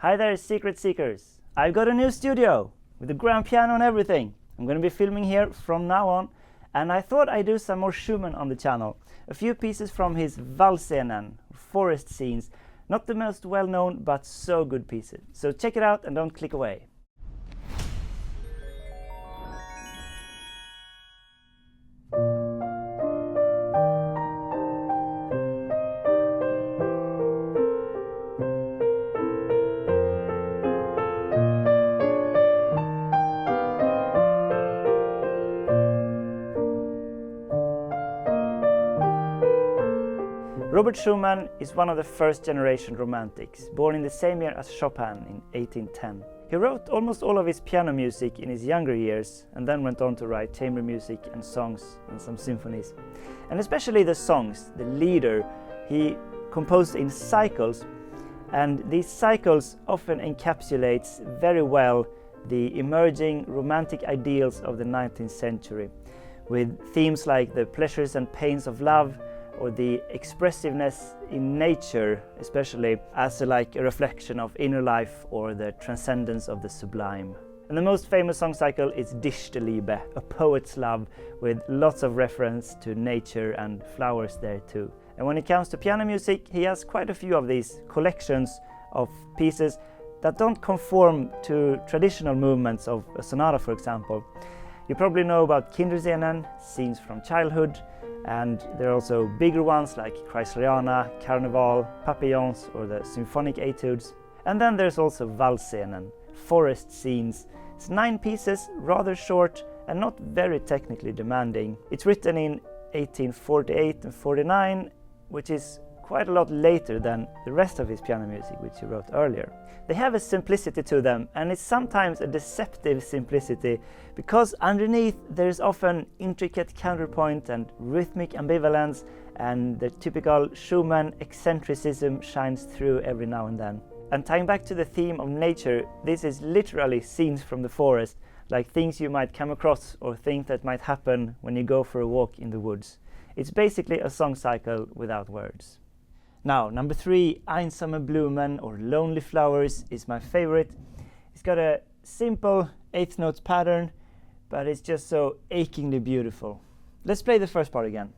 Hi there, secret seekers! I've got a new studio with a grand piano and everything. I'm going to be filming here from now on, and I thought I'd do some more Schumann on the channel. A few pieces from his Waldszenen, forest scenes. Not the most well-known, but so good pieces. So check it out and don't click away. Robert Schumann is one of the first-generation romantics, born in the same year as Chopin in 1810. He wrote almost all of his piano music in his younger years and then went on to write chamber music and songs and some symphonies. And especially the songs, the lieder, he composed in cycles, and these cycles often encapsulates very well the emerging romantic ideals of the 19th century, with themes like the pleasures and pains of love, or the expressiveness in nature, especially as a reflection of inner life or the transcendence of the sublime. And the most famous song cycle is Dichterliebe, a poet's love, with lots of reference to nature and flowers there too. And when it comes to piano music, he has quite a few of these collections of pieces that don't conform to traditional movements of a sonata, for example. You probably know about Kinderscenen, scenes from childhood, and there are also bigger ones like Kreisleriana, Carnival, Papillons, or the symphonic etudes. And then there's also Waldszenen, forest scenes. It's 9 pieces, rather short and not very technically demanding. It's written in 1848 and 49, which is quite a lot later than the rest of his piano music, which he wrote earlier. They have a simplicity to them, and it's sometimes a deceptive simplicity, because underneath there's often intricate counterpoint and rhythmic ambivalence, and the typical Schumann eccentricism shines through every now and then. And tying back to the theme of nature, this is literally scenes from the forest, like things you might come across or think that might happen when you go for a walk in the woods. It's basically a song cycle without words. Now, number 3, Einsame Blumen, or Lonely Flowers, is my favorite. It's got a simple 8th notes pattern, but it's just so achingly beautiful. Let's play the first part again.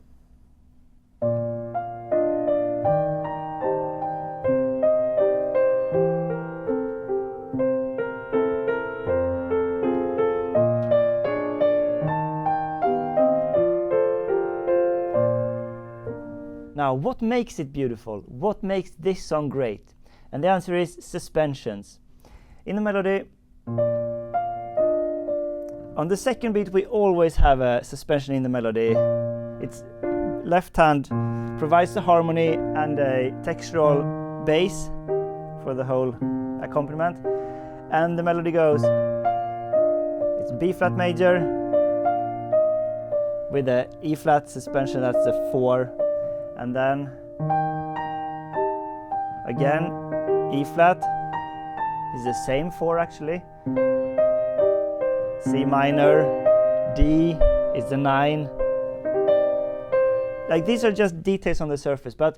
Now, what makes it beautiful? What makes this song great? And the answer is suspensions. In the melody, on the second beat we always have a suspension in the melody. It's left hand provides the harmony and a textural bass for the whole accompaniment. And the melody goes, it's B flat major with a E flat suspension, that's a 4. And then again E flat is the same 4 actually. C minor, D is the 9. Like, these are just details on the surface, but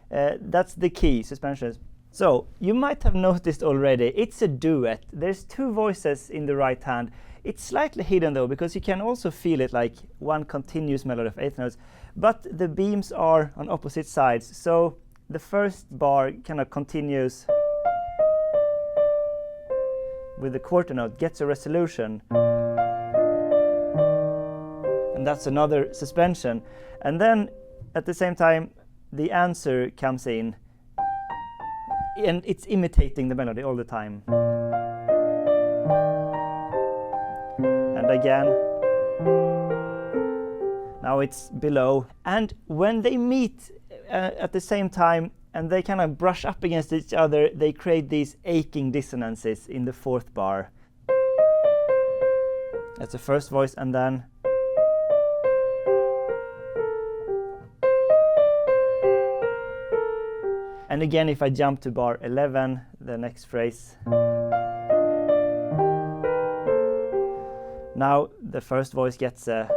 that's the key, suspensions. So you might have noticed already, it's a duet. There's 2 voices in the right hand. It's slightly hidden though, because you can also feel it like one continuous melody of 8th notes, but the beams are on opposite sides, so the first bar kind of continues with the quarter note, gets a resolution, and that's another suspension. And then at the same time the answer comes in, and it's imitating the melody all the time. And again, now it's below. And when they meet at the same time and they kind of brush up against each other, they create these aching dissonances in the 4th bar. That's the first voice, and then and again, if I jump to bar 11, the next phrase. Now the first voice gets a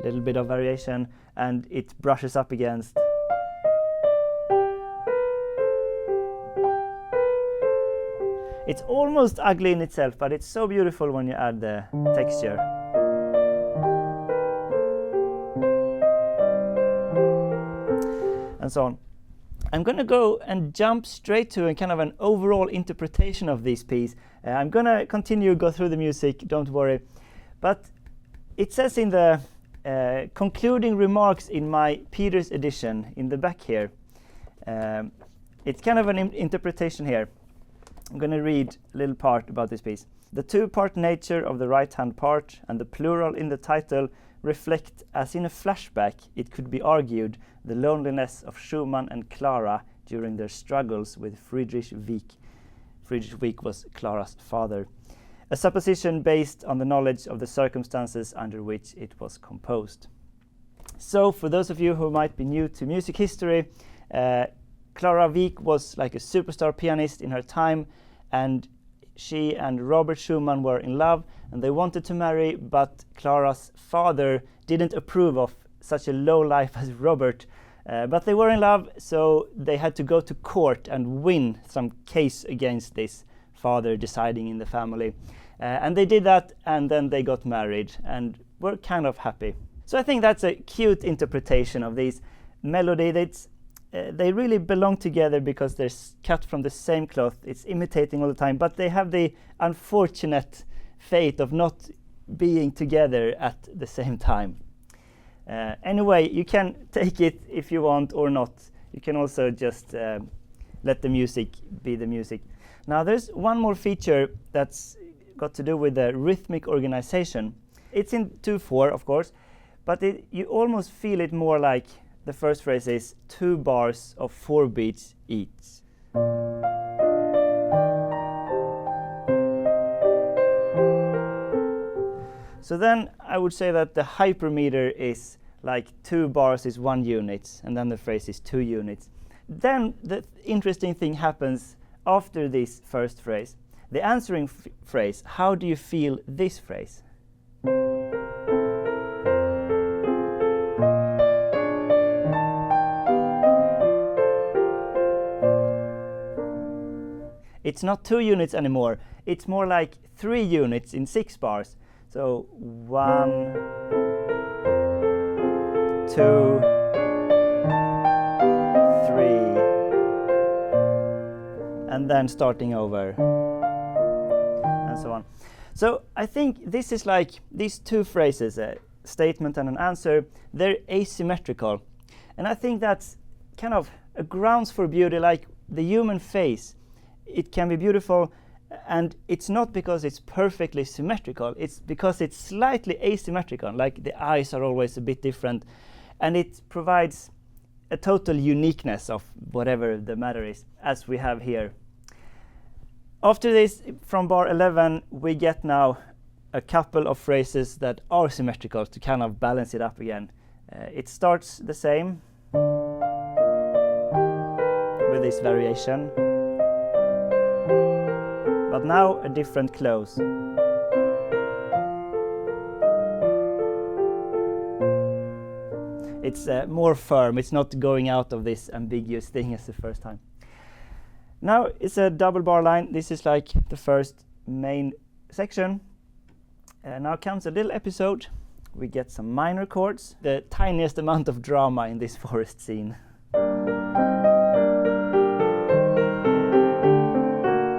little bit of variation, and it brushes up against It's almost ugly in itself, but it's so beautiful when you add the texture. And so on. I'm going to go and jump straight to a kind of an overall interpretation of this piece. I'm going to continue go through the music, don't worry. But it says in the concluding remarks in my Peters edition in the back here, it's kind of an interpretation here. I'm going to read a little part about this piece. The two-part nature of the right-hand part and the plural in the title reflect, as in a flashback, it could be argued, the loneliness of Schumann and Clara during their struggles with Friedrich Wieck. Friedrich Wieck was Clara's father. A supposition based on the knowledge of the circumstances under which it was composed. So, for those of you who might be new to music history, Clara Wieck was like a superstar pianist in her time, and she and Robert Schumann were in love and they wanted to marry, but Clara's father didn't approve of such a low life as Robert. But they were in love, so they had to go to court and win some case against this father deciding in the family. And they did that, and then they got married and were kind of happy. So I think that's a cute interpretation of these melodies. They really belong together because they're cut from the same cloth. It's imitating all the time, but they have the unfortunate fate of not being together at the same time. Anyway, you can take it if you want or not. You can also just let the music be the music. Now there's one more feature that's got to do with the rhythmic organization. It's in 2/4, of course, but you almost feel it more like the first phrase is 2 bars of 4 beats each. So then I would say that the hypermeter is like 2 bars is 1 unit, and then the phrase is 2 units. Then the interesting thing happens after this first phrase. The answering phrase, how do you feel this phrase? It's not 2 units anymore. It's more like 3 units in 6 bars. So 1, 2, 3, and then starting over, and so on. So I think this is like these 2 phrases, a statement and an answer, they're asymmetrical. And I think that's kind of a grounds for beauty, like the human face. It can be beautiful, and it's not because it's perfectly symmetrical, it's because it's slightly asymmetrical, like the eyes are always a bit different, and it provides a total uniqueness of whatever the matter is, as we have here. After this, from bar 11, we get now a couple of phrases that are symmetrical to kind of balance it up again. It starts the same with this variation, but now a different close. It's more firm, it's not going out of this ambiguous thing as the first time. Now it's a double bar line. This is like the first main section. Now comes a little episode. We get some minor chords, the tiniest amount of drama in this forest scene.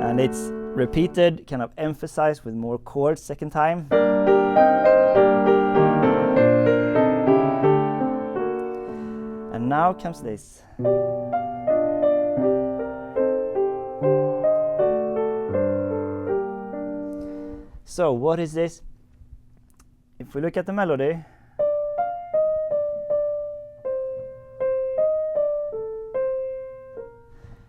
And it's repeated, kind of emphasized with more chords second time. And now comes this. So what is this? If we look at the melody,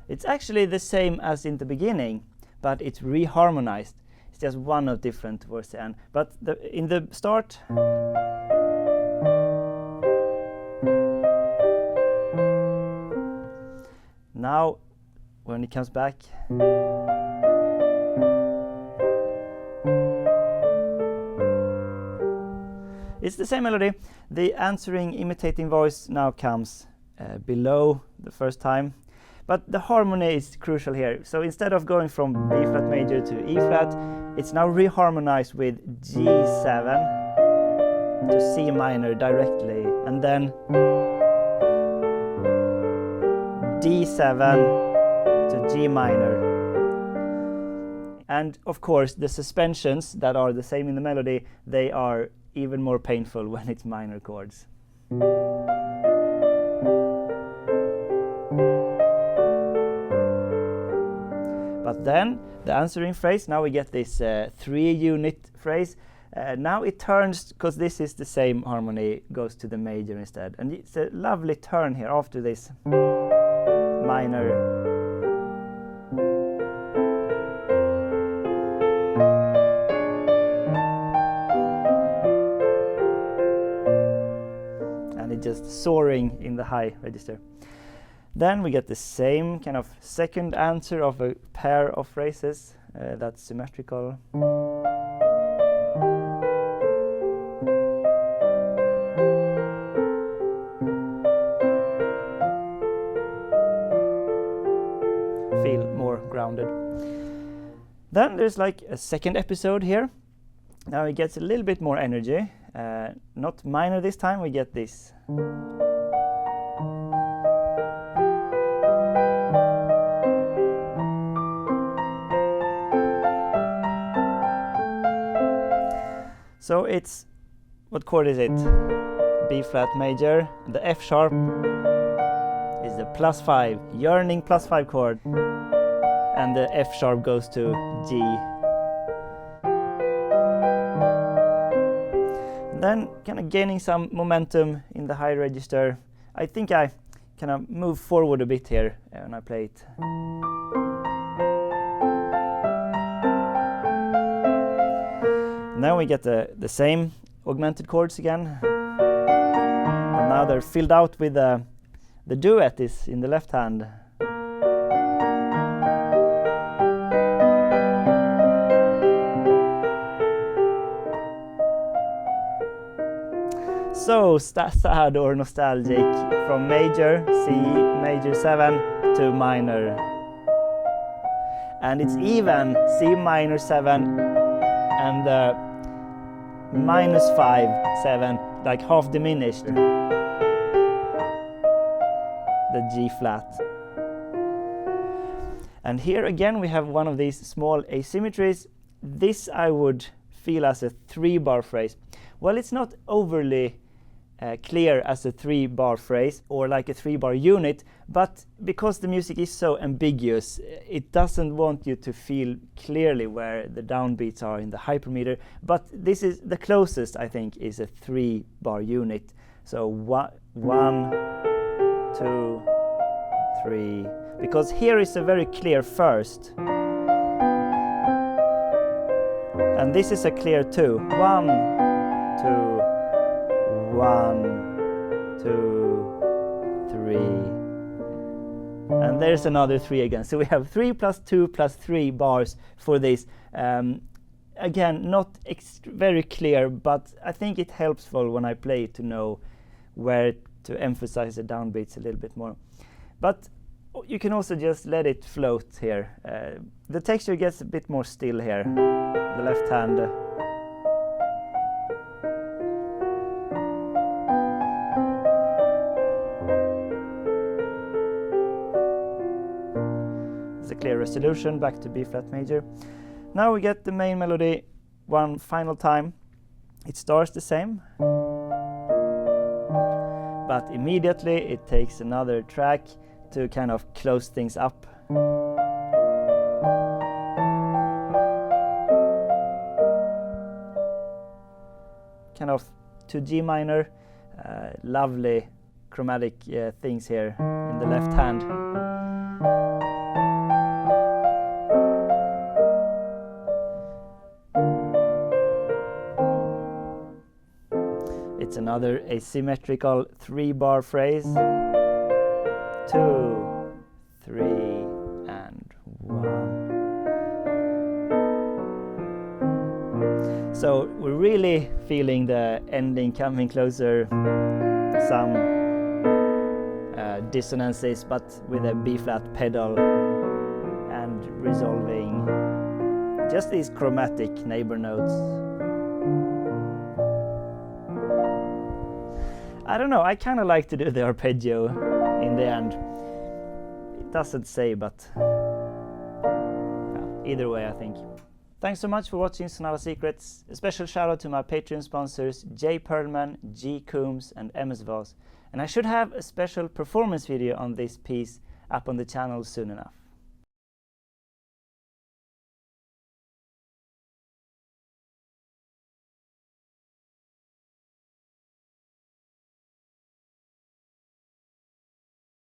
it's actually the same as in the beginning, but it's reharmonized. It's just one note different towards the end. But in the start, now when it comes back, it's the same melody. The answering, imitating voice now comes below the first time. But the harmony is crucial here. So instead of going from B flat major to E flat, it's now reharmonized with G7 to C minor directly, and then D7 to G minor. And of course, the suspensions that are the same in the melody, they are even more painful when it's minor chords. But then the answering phrase, now we get this 3-unit phrase. Now it turns, because this is the same harmony, goes to the major instead. And it's a lovely turn here after this minor. And it's just soaring in the high register. Then we get the same kind of second answer of a pair of phrases that's symmetrical. Feel more grounded. Then there's like a second episode here. Now it gets a little bit more energy. Not minor this time, we get this. So it's, what chord is it? B flat major. The F sharp is the +5, yearning +5 chord. And the F sharp goes to G. Then kind of gaining some momentum in the high register. I think I kind of move forward a bit here when I play it. Now we get the same augmented chords again, but now they're filled out with the duet is in the left hand. So sad or nostalgic from major, C major 7 to minor. And it's even C minor 7 and -5, 7, like half diminished. The G flat. And here again we have one of these small asymmetries. This I would feel as a 3-bar phrase. Well, it's not overly clear as a 3-bar phrase or like a 3-bar unit, but because the music is so ambiguous, it doesn't want you to feel clearly where the downbeats are in the hypermeter. But this is the closest, I think, is a 3-bar unit. So 1, 2, 3. Because here is a very clear first. And this is a clear 2. 1, 2. 1, 2, 3, and there's another 3 again. So we have 3 + 2 + 3 bars for this. Again, not very clear, but I think it's helpful when I play to know where to emphasize the downbeats a little bit more. But you can also just let it float here. The texture gets a bit more still here. The left hand. Clear resolution back to B flat major. Now we get the main melody one final time. It starts the same, but immediately it takes another track to kind of close things up. Kind of to G minor. Lovely chromatic things here in the left hand. It's another asymmetrical 3-bar phrase. 2, 3, and 1. So we're really feeling the ending coming closer. Some dissonances, but with a B-flat pedal and resolving just these chromatic neighbor notes. I don't know, I kind of like to do the arpeggio in the end. It doesn't say, but either way, I think. Thanks so much for watching Sonata Secrets. A special shout out to my Patreon sponsors J. Perlman, G. Coombs and MS Voss. And I should have a special performance video on this piece up on the channel soon enough.